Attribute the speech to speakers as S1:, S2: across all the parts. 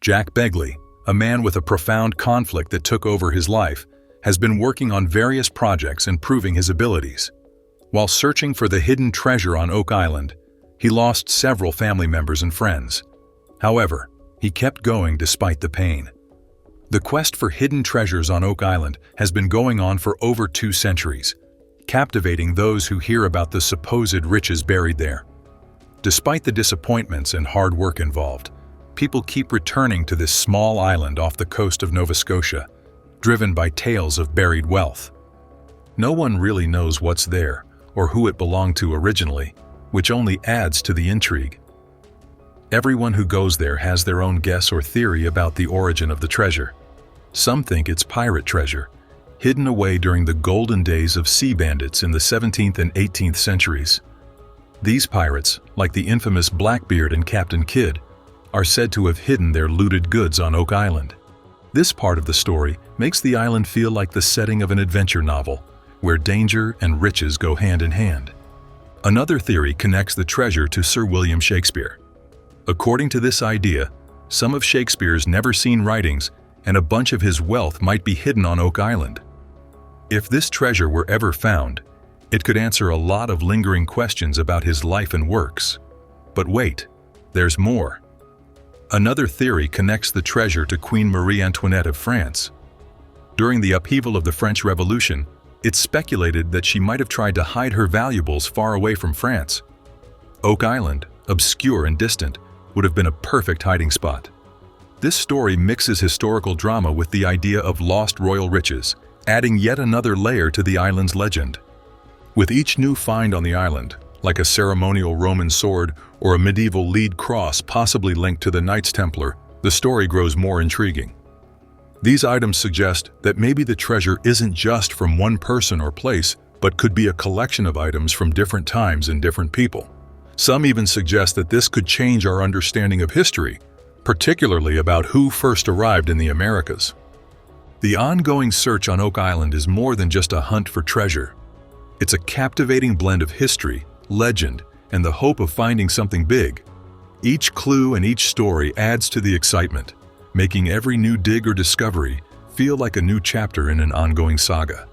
S1: Jack Begley, a man with a profound conflict that took over his life, has been working on various projects and proving his abilities. While searching for the hidden treasure on Oak Island, he lost several family members and friends. However, he kept going despite the pain. The quest for hidden treasures on Oak Island has been going on for over 2 centuries, captivating those who hear about the supposed riches buried there. Despite the disappointments and hard work involved, people keep returning to this small island off the coast of Nova Scotia, driven by tales of buried wealth. No one really knows what's there or who it belonged to originally, which only adds to the intrigue. Everyone who goes there has their own guess or theory about the origin of the treasure. Some think it's pirate treasure, hidden away during the golden days of sea bandits in the 17th and 18th centuries. These pirates, like the infamous Blackbeard and Captain Kidd, are said to have hidden their looted goods on Oak Island. This part of the story makes the island feel like the setting of an adventure novel, where danger and riches go hand in hand. Another theory connects the treasure to Sir William Shakespeare. According to this idea, some of Shakespeare's never-seen writings and a bunch of his wealth might be hidden on Oak Island. If this treasure were ever found, it could answer a lot of lingering questions about his life and works. But wait, there's more. Another theory connects the treasure to Queen Marie Antoinette of France. During the upheaval of the French Revolution, it's speculated that she might have tried to hide her valuables far away from France. Oak Island, obscure and distant, would have been a perfect hiding spot. This story mixes historical drama with the idea of lost royal riches, adding yet another layer to the island's legend. With each new find on the island, like a ceremonial Roman sword or a medieval lead cross possibly linked to the Knights Templar, the story grows more intriguing. These items suggest that maybe the treasure isn't just from one person or place, but could be a collection of items from different times and different people. Some even suggest that this could change our understanding of history, particularly about who first arrived in the Americas. The ongoing search on Oak Island is more than just a hunt for treasure. It's a captivating blend of history, legend, and the hope of finding something big. Each clue and each story adds to the excitement, making every new dig or discovery feel like a new chapter in an ongoing saga.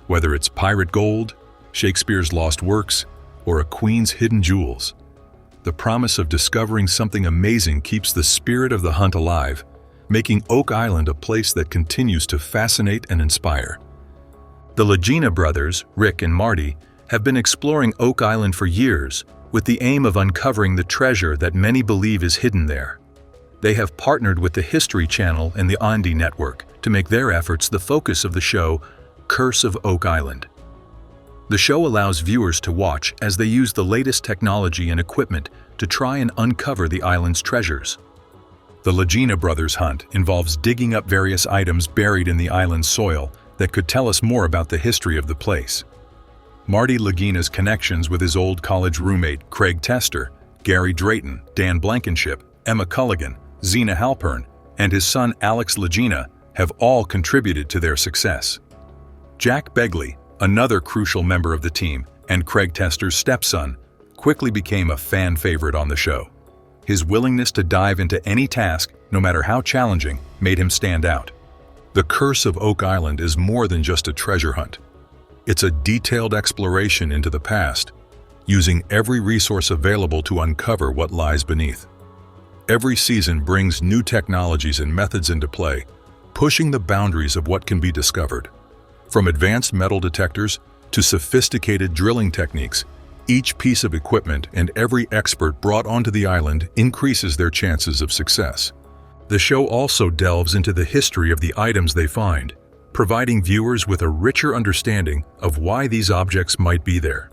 S1: Whether it's pirate gold, Shakespeare's lost works, or a queen's hidden jewels, the promise of discovering something amazing keeps the spirit of the hunt alive, making Oak Island a place that continues to fascinate and inspire. The Lagena brothers, Rick and Marty, have been exploring Oak Island for years with the aim of uncovering the treasure that many believe is hidden there. They have partnered with the History Channel and the Andy Network to make their efforts the focus of the show, Curse of Oak Island. The show allows viewers to watch as they use the latest technology and equipment to try and uncover the island's treasures. The Lagena brothers' hunt involves digging up various items buried in the island's soil that could tell us more about the history of the place. Marty Lagena's connections with his old college roommate Craig Tester, Gary Drayton, Dan Blankenship, Emma Culligan, Zena Halpern, and his son Alex Lagena have all contributed to their success. Jack Begley, another crucial member of the team, and Craig Tester's stepson, quickly became a fan favorite on the show. His willingness to dive into any task, no matter how challenging, made him stand out. The Curse of Oak Island is more than just a treasure hunt. It's a detailed exploration into the past, using every resource available to uncover what lies beneath. Every season brings new technologies and methods into play, pushing the boundaries of what can be discovered. From advanced metal detectors to sophisticated drilling techniques, each piece of equipment and every expert brought onto the island increases their chances of success. The show also delves into the history of the items they find, providing viewers with a richer understanding of why these objects might be there.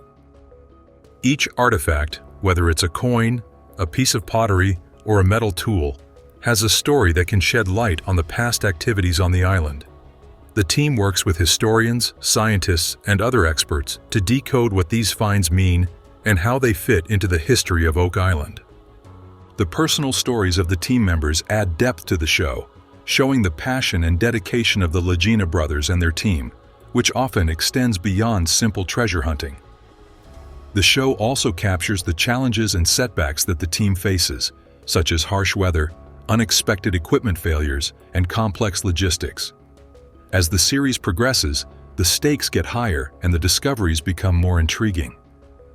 S1: Each artifact, whether it's a coin, a piece of pottery, or a metal tool, has a story that can shed light on the past activities on the island. The team works with historians, scientists, and other experts to decode what these finds mean and how they fit into the history of Oak Island. The personal stories of the team members add depth to the show, showing the passion and dedication of the Lagena brothers and their team, which often extends beyond simple treasure hunting. The show also captures the challenges and setbacks that the team faces, such as harsh weather, unexpected equipment failures, and complex logistics. As the series progresses, the stakes get higher and the discoveries become more intriguing.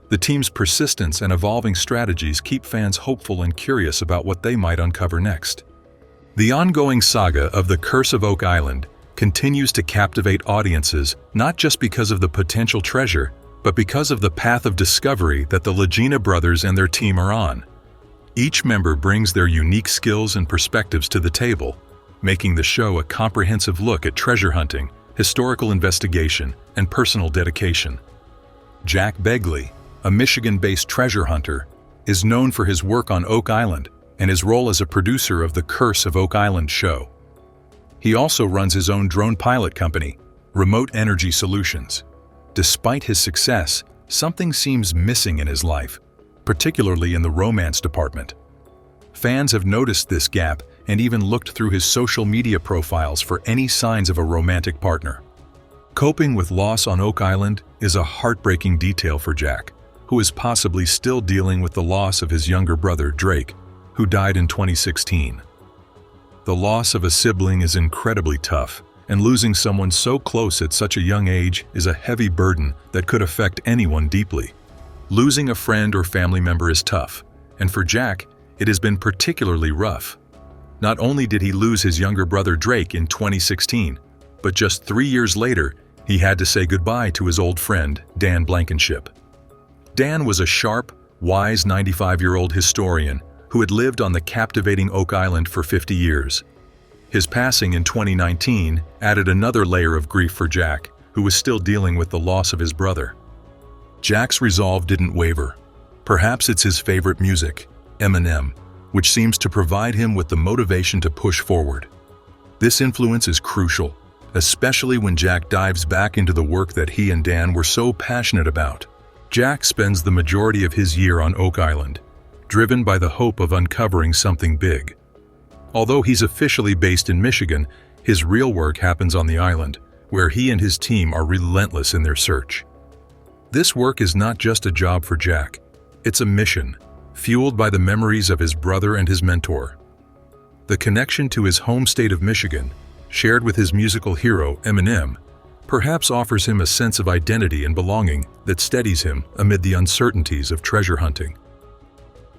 S1: The team's persistence and evolving strategies keep fans hopeful and curious about what they might uncover next. The ongoing saga of the Curse of Oak Island continues to captivate audiences not just because of the potential treasure, but because of the path of discovery that the Lagena brothers and their team are on. Each member brings their unique skills and perspectives to the table, making the show a comprehensive look at treasure hunting, historical investigation, and personal dedication. Jack Begley, a Michigan-based treasure hunter, is known for his work on Oak Island and his role as a producer of the Curse of Oak Island show. He also runs his own drone pilot company, Remote Energy Solutions. Despite his success, something seems missing in his life, particularly in the romance department. Fans have noticed this gap and even looked through his social media profiles for any signs of a romantic partner. Coping with loss on Oak Island is a heartbreaking detail for Jack, who is possibly still dealing with the loss of his younger brother, Drake, who died in 2016. The loss of a sibling is incredibly tough, and losing someone so close at such a young age is a heavy burden that could affect anyone deeply. Losing a friend or family member is tough, and for Jack, it has been particularly rough. Not only did he lose his younger brother Drake in 2016, but just 3 years later, he had to say goodbye to his old friend, Dan Blankenship. Dan was a sharp, wise 95-year-old historian who had lived on the captivating Oak Island for 50 years. His passing in 2019 added another layer of grief for Jack, who was still dealing with the loss of his brother. Jack's resolve didn't waver. Perhaps it's his favorite music, Eminem, which seems to provide him with the motivation to push forward. This influence is crucial, especially when Jack dives back into the work that he and Dan were so passionate about. Jack spends the majority of his year on Oak Island, driven by the hope of uncovering something big. Although he's officially based in Michigan, his real work happens on the island, where he and his team are relentless in their search. This work is not just a job for Jack, it's a mission, fueled by the memories of his brother and his mentor. The connection to his home state of Michigan, shared with his musical hero, Eminem, perhaps offers him a sense of identity and belonging that steadies him amid the uncertainties of treasure hunting.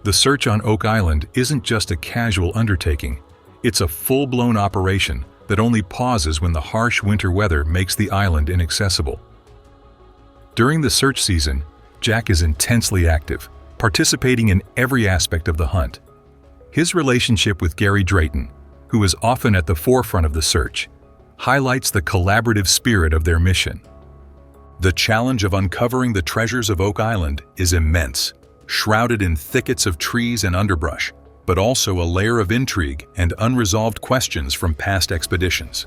S1: The search on Oak Island isn't just a casual undertaking, it's a full-blown operation that only pauses when the harsh winter weather makes the island inaccessible. During the search season, Jack is intensely active, participating in every aspect of the hunt. His relationship with Gary Drayton, who is often at the forefront of the search, highlights the collaborative spirit of their mission. The challenge of uncovering the treasures of Oak Island is immense, shrouded in thickets of trees and underbrush, but also a layer of intrigue and unresolved questions from past expeditions.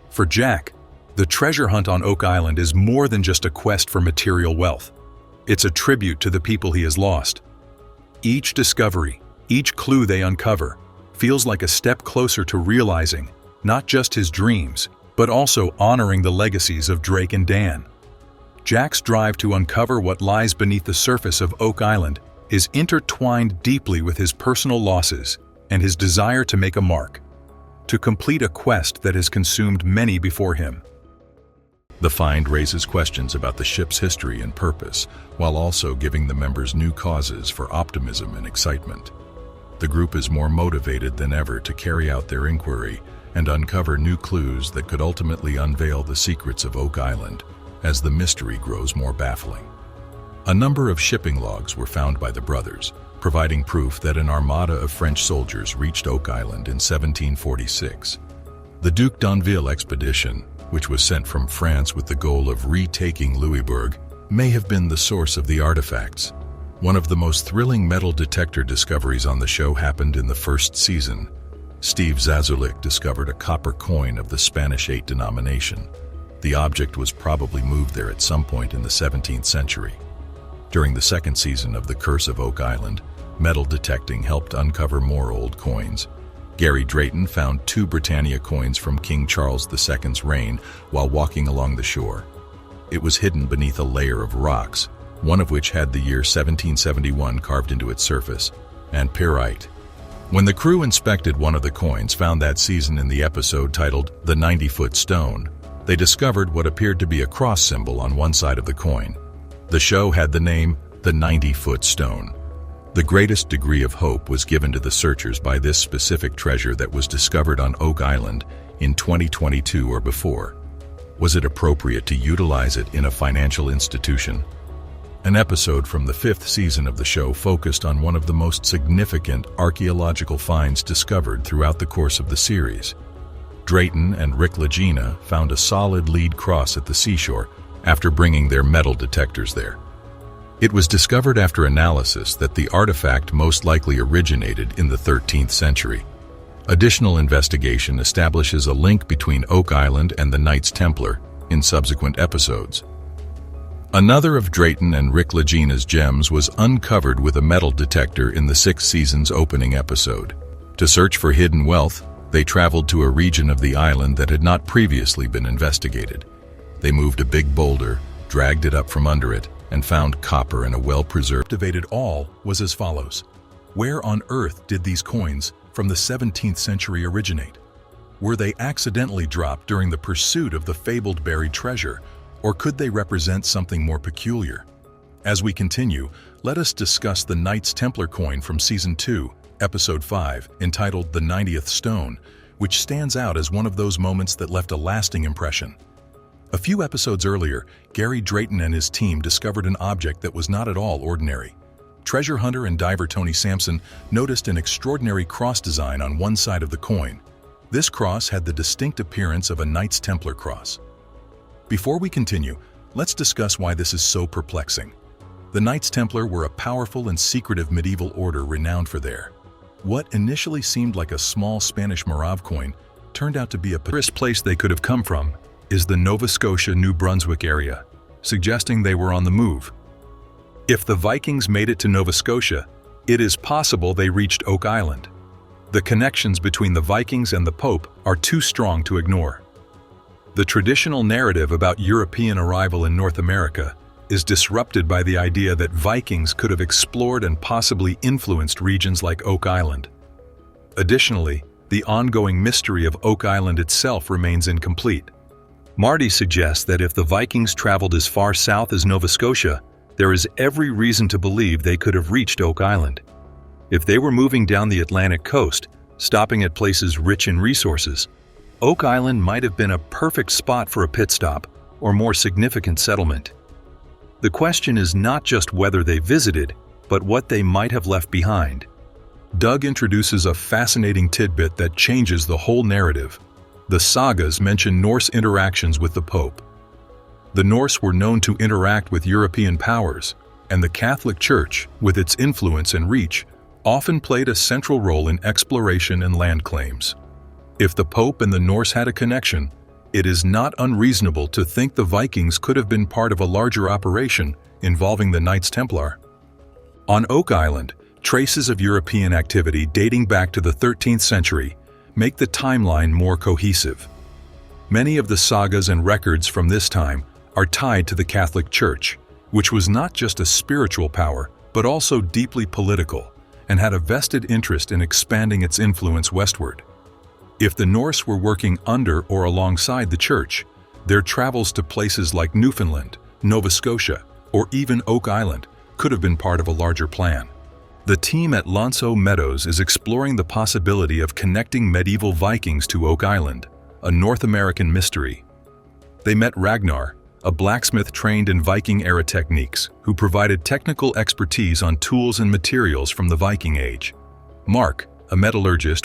S1: For Jack, the treasure hunt on Oak Island is more than just a quest for material wealth. It's a tribute to the people he has lost. Each discovery, each clue they uncover, feels like a step closer to realizing not just his dreams, but also honoring the legacies of Drake and Dan. Jack's drive to uncover what lies beneath the surface of Oak Island is intertwined deeply with his personal losses and his desire to make a mark, to complete a quest that has consumed many before him. The find raises questions about the ship's history and purpose, while also giving the members new causes for optimism and excitement. The group is more motivated than ever to carry out their inquiry and uncover new clues that could ultimately unveil the secrets of Oak Island as the mystery grows more baffling. A number of shipping logs were found by the brothers, providing proof that an armada of French soldiers reached Oak Island in 1746. The Duc d'Anville expedition, which was sent from France with the goal of retaking Louisbourg, may have been the source of the artifacts. One of the most thrilling metal detector discoveries on the show happened in the first season. Steve Zazulik discovered a copper coin of the Spanish 8 denomination. The object was probably moved there at some point in the 17th century. During the second season of The Curse of Oak Island, metal detecting helped uncover more old coins. Gary Drayton found 2 Britannia coins from King Charles II's reign while walking along the shore. It was hidden beneath a layer of rocks, one of which had the year 1771 carved into its surface, and pyrite. When the crew inspected one of the coins found that season in the episode titled The 90-Foot Stone, they discovered what appeared to be a cross symbol on one side of the coin. The show had the name The 90-Foot Stone. The greatest degree of hope was given to the searchers by this specific treasure that was discovered on Oak Island in 2022 or before. Was it appropriate to utilize it in a financial institution? An episode from the 5th season of the show focused on one of the most significant archaeological finds discovered throughout the course of the series. Drayton and Lagena found a solid lead cross at the seashore after bringing their metal detectors there. It was discovered after analysis that the artifact most likely originated in the 13th century. Additional investigation establishes a link between Oak Island and the Knights Templar in subsequent episodes. Another of Drayton and Lagena's gems was uncovered with a metal detector in the 6th season's opening episode. To search for hidden wealth, they traveled to a region of the island that had not previously been investigated. They moved a big boulder, dragged it up from under it, and found copper in a well-preserved. All was as follows. Where on earth did these coins from the 17th century originate? Were they accidentally dropped during the pursuit of the fabled buried treasure, or could they represent something more peculiar? As we continue, let us discuss the Knights Templar coin from Season 2, Episode 5, entitled The 90th Stone, which stands out as one of those moments that left a lasting impression. A few episodes earlier, Gary Drayton and his team discovered an object that was not at all ordinary. Treasure hunter and diver Tony Sampson noticed an extraordinary cross design on one side of the coin. This cross had the distinct appearance of a Knights Templar cross. Before we continue, let's discuss why this is so perplexing. The Knights Templar were a powerful and secretive medieval order renowned for their what initially seemed like a small Spanish Morav coin turned out to be a tourist place they could have come from is the Nova Scotia, New Brunswick area, suggesting they were on the move. If the Vikings made it to Nova Scotia, it is possible they reached Oak Island. The connections between the Vikings and the Pope are too strong to ignore. The traditional narrative about European arrival in North America is disrupted by the idea that Vikings could have explored and possibly influenced regions like Oak Island. Additionally, the ongoing mystery of Oak Island itself remains incomplete. Marty suggests that if the Vikings traveled as far south as Nova Scotia, there is every reason to believe they could have reached Oak Island. If they were moving down the Atlantic coast, stopping at places rich in resources, Oak Island might have been a perfect spot for a pit stop or more significant settlement. The question is not just whether they visited, but what they might have left behind. Doug introduces a fascinating tidbit that changes the whole narrative. The sagas mention Norse interactions with the Pope. The Norse were known to interact with European powers, and the Catholic Church, with its influence and reach, often played a central role in exploration and land claims. If the Pope and the Norse had a connection, it is not unreasonable to think the Vikings could have been part of a larger operation involving the Knights Templar. On Oak Island, traces of European activity dating back to the 13th century make the timeline more cohesive. Many of the sagas and records from this time are tied to the Catholic Church, which was not just a spiritual power, but also deeply political, and had a vested interest in expanding its influence westward. If the Norse were working under or alongside the Church, their travels to places like Newfoundland, Nova Scotia, or even Oak Island could have been part of a larger plan. The team at Lonso Meadows is exploring the possibility of connecting medieval Vikings to Oak Island, a North American mystery. They met Ragnar, a blacksmith trained in Viking-era techniques, who provided technical expertise on tools and materials from the Viking Age. Mark, a metallurgist with